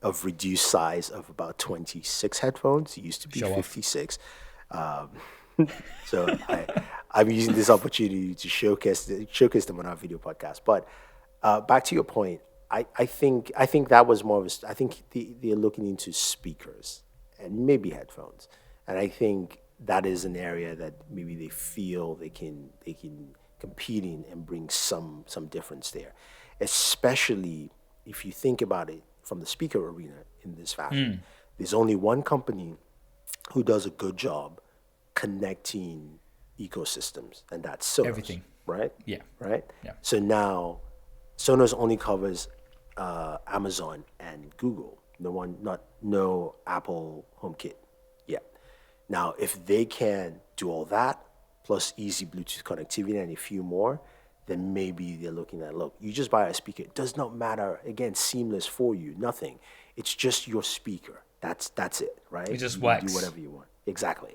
of reduced size of about 26 headphones. It used to be Show off. 56. Um, so I'm using this opportunity to showcase them on our video podcast. But back to your point, I think that was more of a. I think they're looking into speakers and maybe headphones, and I think that is an area that maybe they feel they can compete in and bring some difference there, especially if you think about it from the speaker arena in this fashion. There's only one company who does a good job connecting ecosystems, and that's Sonos, Everything. right? Yeah. Right. Yeah. So now, Sonos only covers Amazon and Google. No Apple HomeKit yet. Now, if they can do all that plus easy Bluetooth connectivity and a few more, then maybe they're looking at, look, you just buy a speaker. It does not matter. Again, seamless for you, nothing. It's just your speaker. That's it, It right? just You can do works. whatever you want. Exactly.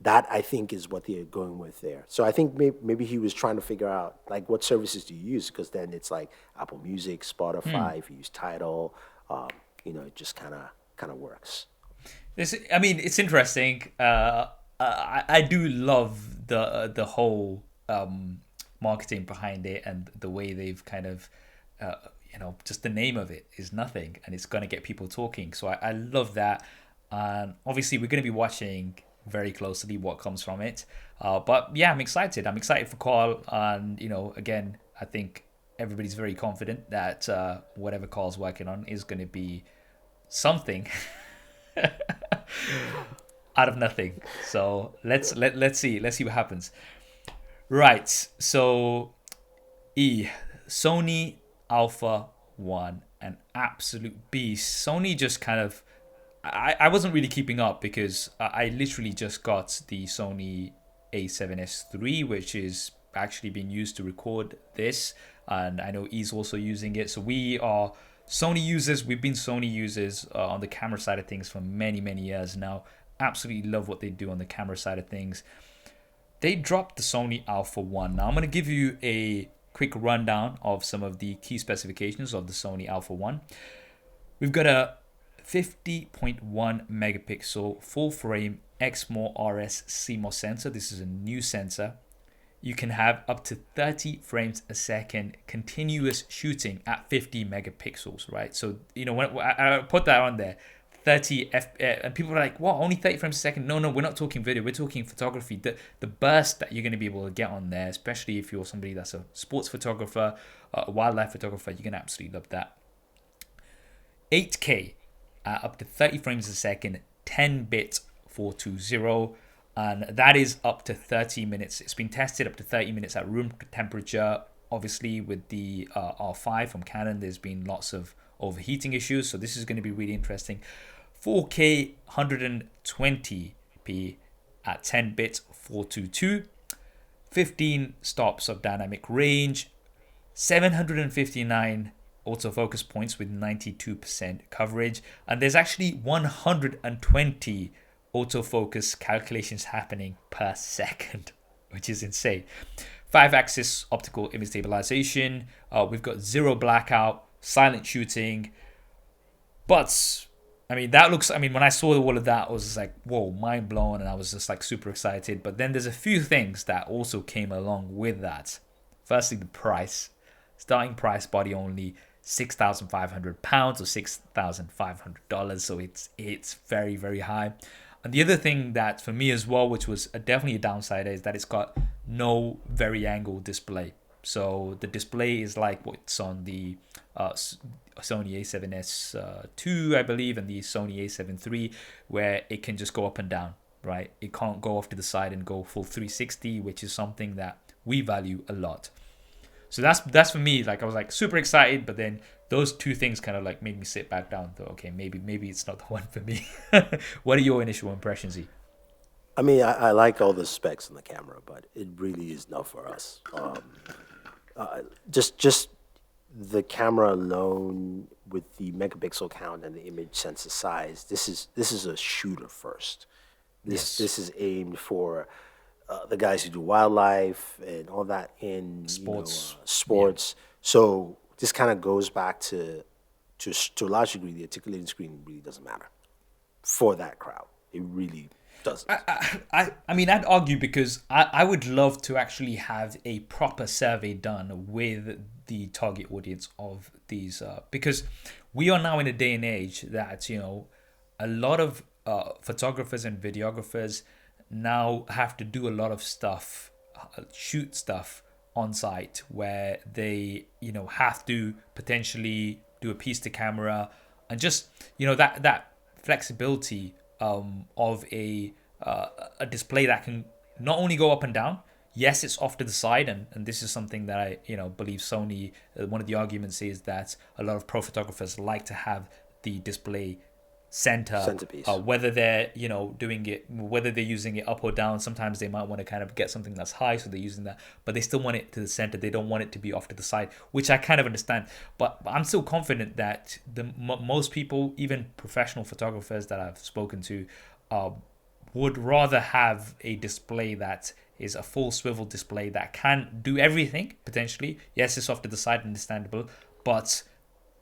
That I think is what they're going with there. So I think maybe he was trying to figure out like what services do you use, because then it's like Apple Music, Spotify. If you use Tidal, it just kind of works. I mean, it's interesting. I do love the whole marketing behind it and the way they've kind of, just the name of it is nothing, and it's gonna get people talking. So I love that, and obviously we're gonna be watching very closely what comes from it. But yeah, I'm excited. I'm excited for Carl, and again, I think everybody's very confident that whatever Carl's working on is going to be something out of nothing. So let's see what happens. Right. So Sony Alpha 1, an absolute beast. Sony just kind of I wasn't really keeping up because I literally just got the Sony A7S III, which is actually being used to record this, and I know E's also using it. So we are Sony users. We've been Sony users on the camera side of things for many years now. Absolutely love what they do on the camera side of things. They dropped the Sony Alpha 1. Now I'm going to give you a quick rundown of some of the key specifications of the Sony Alpha 1. We've got a 50.1 megapixel full frame Exmor RS CMOS sensor. This is a new sensor. You can have up to 30 frames a second continuous shooting at 50 megapixels, right? So, when I put that on there, 30 and people are like, what, only 30 frames a second? No, we're not talking video, we're talking photography. The burst that you're going to be able to get on there, especially if you're somebody that's a sports photographer, a wildlife photographer, you're going to absolutely love that. 8K up to 30 frames a second, 10-bit 420, and that is up to 30 minutes. It's been tested up to 30 minutes at room temperature. Obviously, with the R5 from Canon, there's been lots of overheating issues, so this is going to be really interesting. 4K 120p at 10-bit 422, 15 stops of dynamic range, 759 autofocus points with 92% coverage, and there's actually 120 autofocus calculations happening per second, which is insane. 5-axis optical image stabilization. We've got zero blackout, silent shooting. But when I saw all of that, I was just like, whoa, mind blown, and I was just like super excited. But then there's a few things that also came along with that. Firstly, the price. Starting price, body only, £6,500 or $6,500. So it's very, very high. And the other thing that for me as well, which was definitely a downside, is that it's got no vari-angle display. So the display is like what's on the Sony A7S II, I believe, and the Sony A7 III, where it can just go up and down, right? It can't go off to the side and go full 360, which is something that we value a lot. So that's for me. Like, I was like super excited, but then those two things kind of like made me sit back down. Though, okay, maybe it's not the one for me. What are your initial impressions, E? I mean, I like all the specs on the camera, but it really is not for us. Just the camera alone with the megapixel count and the image sensor size. This is a shooter first. This is aimed for the guys who do wildlife and all that in Sports. sports. Yeah. So this kind of goes back to a large degree, the articulating screen really doesn't matter for that crowd. It really doesn't. I'd argue, because I would love to actually have a proper survey done with the target audience of these, because we are now in a day and age that, a lot of photographers and videographers now have to do a lot of stuff, shoot stuff on site, where they have to potentially do a piece to camera, and just that flexibility of a display that can not only go up and down. Yes, it's off to the side, and this is something that I believe Sony, one of the arguments is that a lot of pro photographers like to have the display Centerpiece. whether they're doing it, whether they're using it up or down. Sometimes they might want to kind of get something that's high, so they're using that, but they still want it to the center. They don't want it to be off to the side, which I kind of understand. But I'm still confident that most people, even professional photographers that I've spoken to, uh, would rather have a display that is a full swivel display that can do everything potentially. Yes, it's off to the side, understandable, but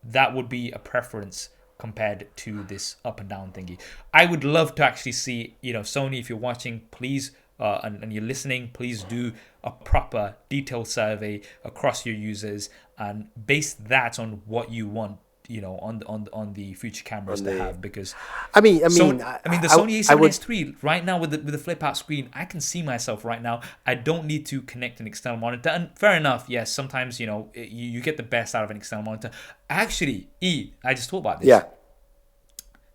that would be a preference compared to this up and down thingy. I would love to actually see, Sony, if you're watching, please, and you're listening, please do a proper detailed survey across your users and base that on what you want, on the future cameras to have. Because I mean, the Sony I would. A7S III right now with the flip out screen, I can see myself right now. I don't need to connect an external monitor. And fair enough, yes, sometimes you get the best out of an external monitor. Actually, I just thought about this. Yeah.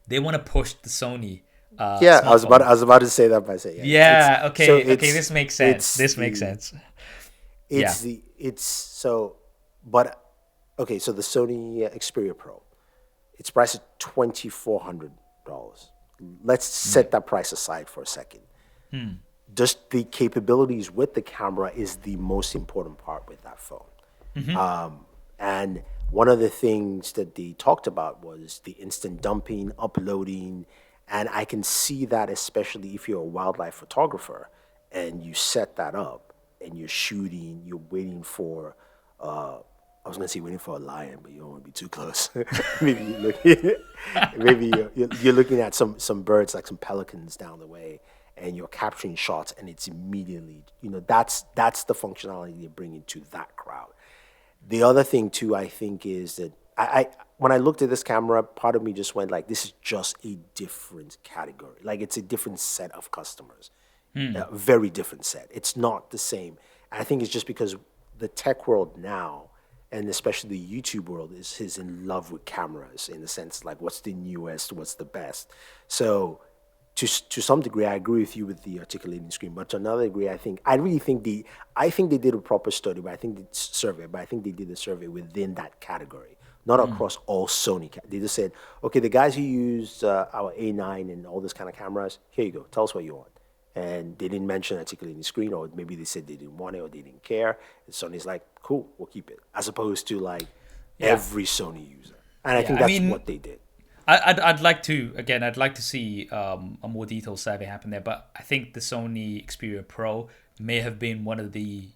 They want to push the Sony. Yeah, I was about to say that by saying yeah. Okay, this makes sense. Makes sense. Okay, so the Sony Xperia Pro, it's priced at $2,400. Let's set that price aside for a second. Just the capabilities with the camera is the most important part with that phone. And one of the things that they talked about was the instant dumping, uploading, and I can see that especially if you're a wildlife photographer and you set that up and you're shooting, you're waiting for I was gonna say waiting for a lion, but you don't want to be too close. You're looking at some birds, like some pelicans down the way, and you're capturing shots, and it's immediately, that's the functionality you're bringing to that crowd. The other thing too, I think, is that I when I looked at this camera, part of me just went like, this is just a different category. Like, it's a different set of customers, a very different set. It's not the same. I think it's just because the tech world now, and especially the YouTube world, is in love with cameras, in the sense like, what's the newest, what's the best. So to some degree, I agree with you with the articulating screen, but to another degree, I think they did a proper study, but I think they did a survey within that category, not across all Sony. They just said, okay, the guys who use our A9 and all this kind of cameras, here you go, tell us what you want. And they didn't mention articulating screen, or maybe they said they didn't want it or they didn't care. And Sony's like, cool, we'll keep it, as opposed to like every Sony user. And I think that's what they did. I'd like to see a more detailed survey happen there, but I think the Sony Xperia Pro may have been one of the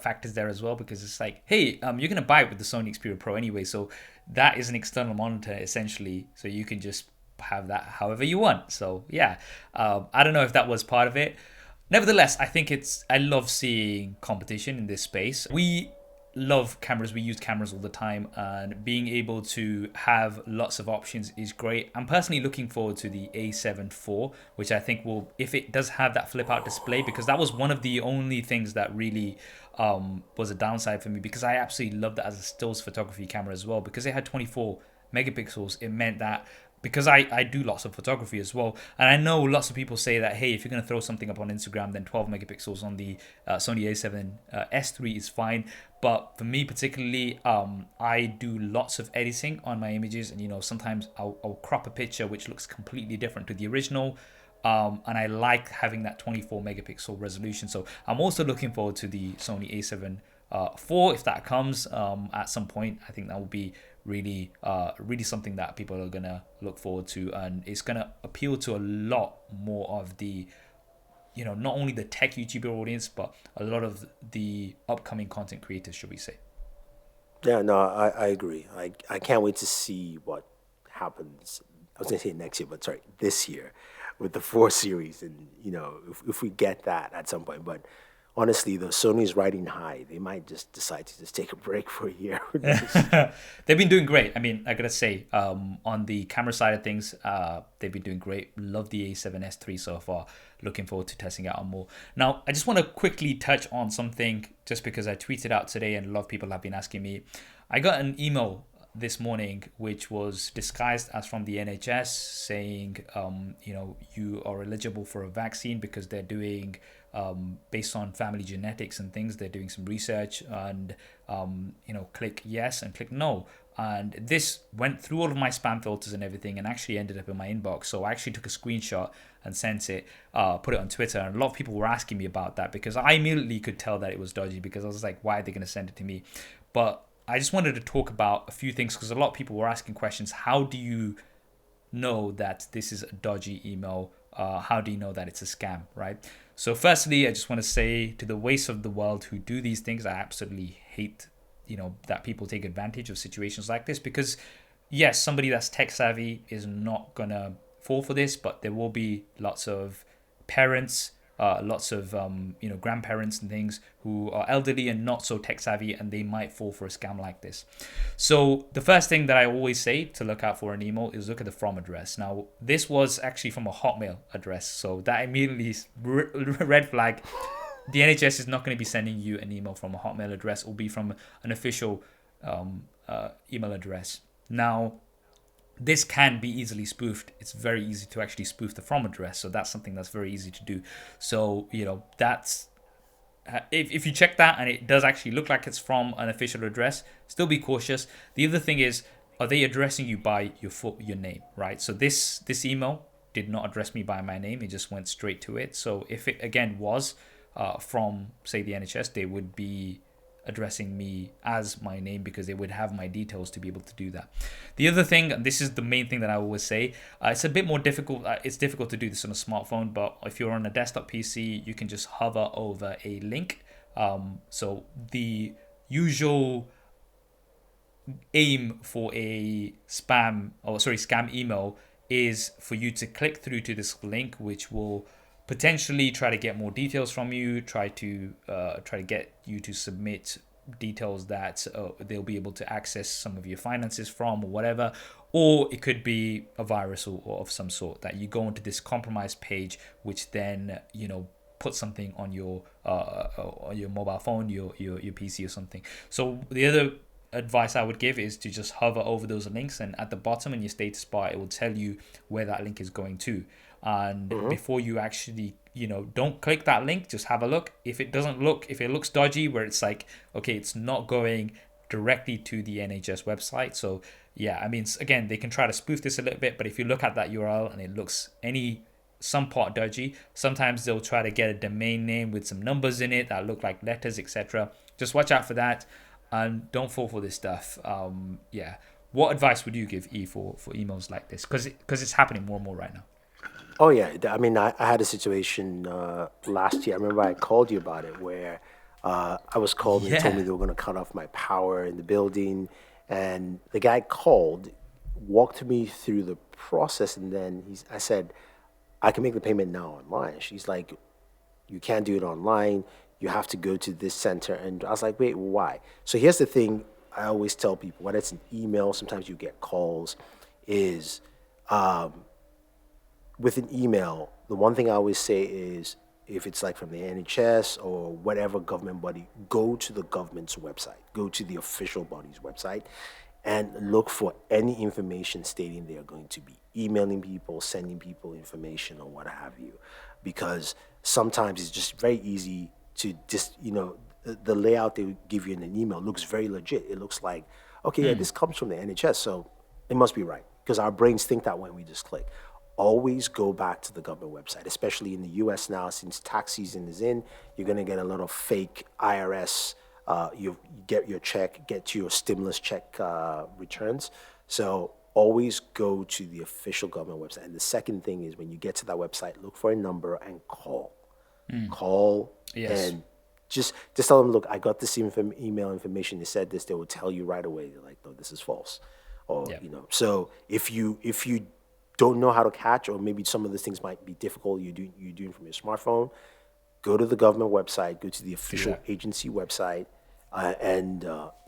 factors there as well, because it's like, hey, you're gonna buy it with the Sony Xperia Pro anyway, so that is an external monitor essentially, so you can just have that however you want. So yeah, I don't know if that was part of it. Nevertheless, I love seeing competition in this space. We love cameras, we use cameras all the time, and being able to have lots of options is great. I'm personally looking forward to the A7 IV, which I think will, if it does have that flip out display, because that was one of the only things that really was a downside for me, because I absolutely loved it as a stills photography camera as well, because it had 24 megapixels. It meant that, because I do lots of photography as well, and I know lots of people say that, hey, if you're going to throw something up on Instagram, then 12 megapixels on the Sony A7S III is fine. But for me particularly, I do lots of editing on my images, and sometimes I'll crop a picture which looks completely different to the original, and I like having that 24 megapixel resolution. So I'm also looking forward to the Sony A7 IV, if that comes at some point. I think that will be really something that people are gonna look forward to, and it's gonna appeal to a lot more of the, not only the tech YouTuber audience, but a lot of the upcoming content creators, should we say. Yeah, no, I agree. I can't wait to see what happens. I was gonna say next year, but sorry, this year, with the 4 series, and if we get that at some point. But honestly, though, Sony's riding high. They might just decide to just take a break for a year. They've been doing great. I mean, I gotta say, on the camera side of things, they've been doing great. Love the A7S III so far. Looking forward to testing it out more. Now, I just want to quickly touch on something, just because I tweeted out today and a lot of people have been asking me. I got an email this morning which was disguised as from the NHS saying, you are eligible for a vaccine, because they're doing, based on family genetics and things, they're doing some research, and click yes and click no. And this went through all of my spam filters and everything and actually ended up in my inbox. So I actually took a screenshot and sent it, put it on Twitter. And a lot of people were asking me about that because I immediately could tell that it was dodgy, because I was like, why are they going to send it to me? But I just wanted to talk about a few things because a lot of people were asking questions. How do you know that this is a dodgy email? How do you know that it's a scam, right? So firstly, I just want to say to the waste of the world who do these things, I absolutely hate, that people take advantage of situations like this, because yes, somebody that's tech savvy is not gonna fall for this, but there will be lots of parents, lots of grandparents and things who are elderly and not so tech savvy, and they might fall for a scam like this. So the first thing that I always say to look out for an email is look at the from address. Now this was actually from a Hotmail address, so that immediately is red flag. The NHS is not going to be sending you an email from a Hotmail address. It will be from an official email address. Now, this can be easily spoofed. It's very easy to actually spoof the from address. So that's something that's very easy to do. So, that's if you check that and it does actually look like it's from an official address, still be cautious. The other thing is, are they addressing you by your name, right? So this email did not address me by my name. It just went straight to it. So if it again was from, say, the NHS, they would be addressing me as my name because they would have my details to be able to do that. The other thing, and this is the main thing that I always say, it's a bit more difficult. It's difficult to do this on a smartphone, but if you're on a desktop PC, you can just hover over a link. So the usual aim for a scam email is for you to click through to this link, which will potentially try to get more details from you, try to get you to submit details that they'll be able to access some of your finances from or whatever. Or it could be a virus or of some sort that you go into this compromised page, which then put something on your mobile phone, your PC or something. So the other advice I would give is to just hover over those links, and at the bottom in your status bar it will tell you where that link is going to. And before you actually don't click that link, just have a look. If it looks dodgy, where it's like, okay, it's not going directly to the NHS website. So yeah, I mean, again, they can try to spoof this a little bit, but if you look at that URL and it looks some part dodgy, sometimes they'll try to get a domain name with some numbers in it that look like letters, etc. Just watch out for that and don't fall for this stuff. What advice would you give, E, for emails like this? Because it's happening more and more right now. Oh yeah, I mean, I had a situation last year. I remember I called you about it, where I was called and they told me Yeah. they were going to cut off my power in the building, and the guy called, walked me through the process, and then I said, I can make the payment now online. She's like, you can't do it online. You have to go to this center. And I was like, wait, why? So here's the thing I always tell people, whether it's an email, sometimes you get calls, is with an email, the one thing I always say is, if it's like from the NHS or whatever government body, go to the government's website, go to the official body's website, and look for any information stating they are going to be emailing people, sending people information, or what have you. Because sometimes it's just very easy to just, the layout they give you in an email looks very legit. It looks like, okay, yeah, this comes from the NHS, so it must be right. Because our brains think that when we just click. Always go back to the government website, especially in the US now, since tax season is in. You're going to get a lot of fake IRS. You get your check, get your stimulus check returns. So always go to the official government website. And the second thing is, when you get to that website, look for a number and call. Call Yes. and just tell them, look, I got this email information. They said this. They will tell you right away. They're like, no, this is false, or Yeah. So if you don't know how to catch, or maybe some of these things might be difficult, you're doing from your smartphone, go to the government website, go to the Do official that. agency website, and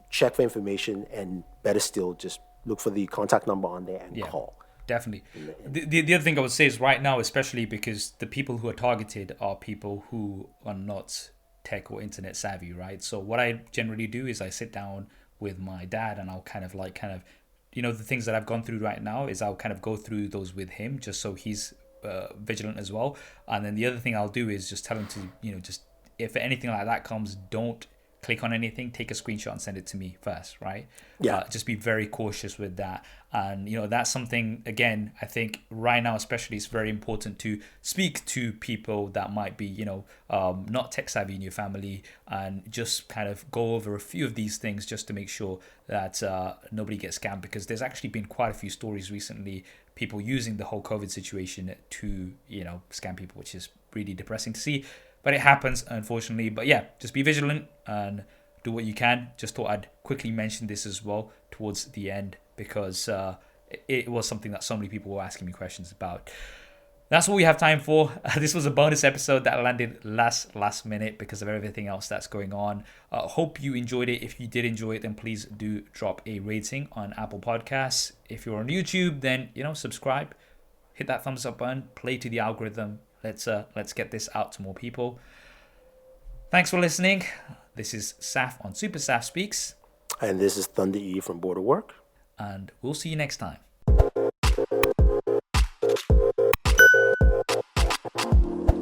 check for information. And better still, just look for the contact number on there and Yeah. call. Definitely. And The other thing I would say is right now, especially because the people who are targeted are people who are not tech or internet savvy, right? So what I generally do is I sit down with my dad and I'll the things that I've gone through right now is I'll kind of go through those with him just so he's vigilant as well. And then the other thing I'll do is just tell him to, just if anything like that comes, don't click on anything, take a screenshot and send it to me first, right? Yeah. Just be very cautious with that. And, that's something, again, I think right now, especially, it's very important to speak to people that might be, not tech savvy in your family, and just kind of go over a few of these things just to make sure that nobody gets scammed, because there's actually been quite a few stories recently, people using the whole COVID situation to, scam people, which is really depressing to see. But it happens, unfortunately. But yeah, just be vigilant and do what you can. Just thought I'd quickly mention this as well towards the end, because it was something that so many people were asking me questions about. That's all we have time for. This was a bonus episode that landed last minute because of everything else that's going on. Hope you enjoyed it. If you did enjoy it, then please do drop a rating on Apple Podcasts. If you're on YouTube, then subscribe, hit that thumbs up button, play to the algorithm. Let's get this out to more people. Thanks for listening. This is Saf on SuperSaf Speaks. And this is Thunder E from Border Work. And we'll see you next time.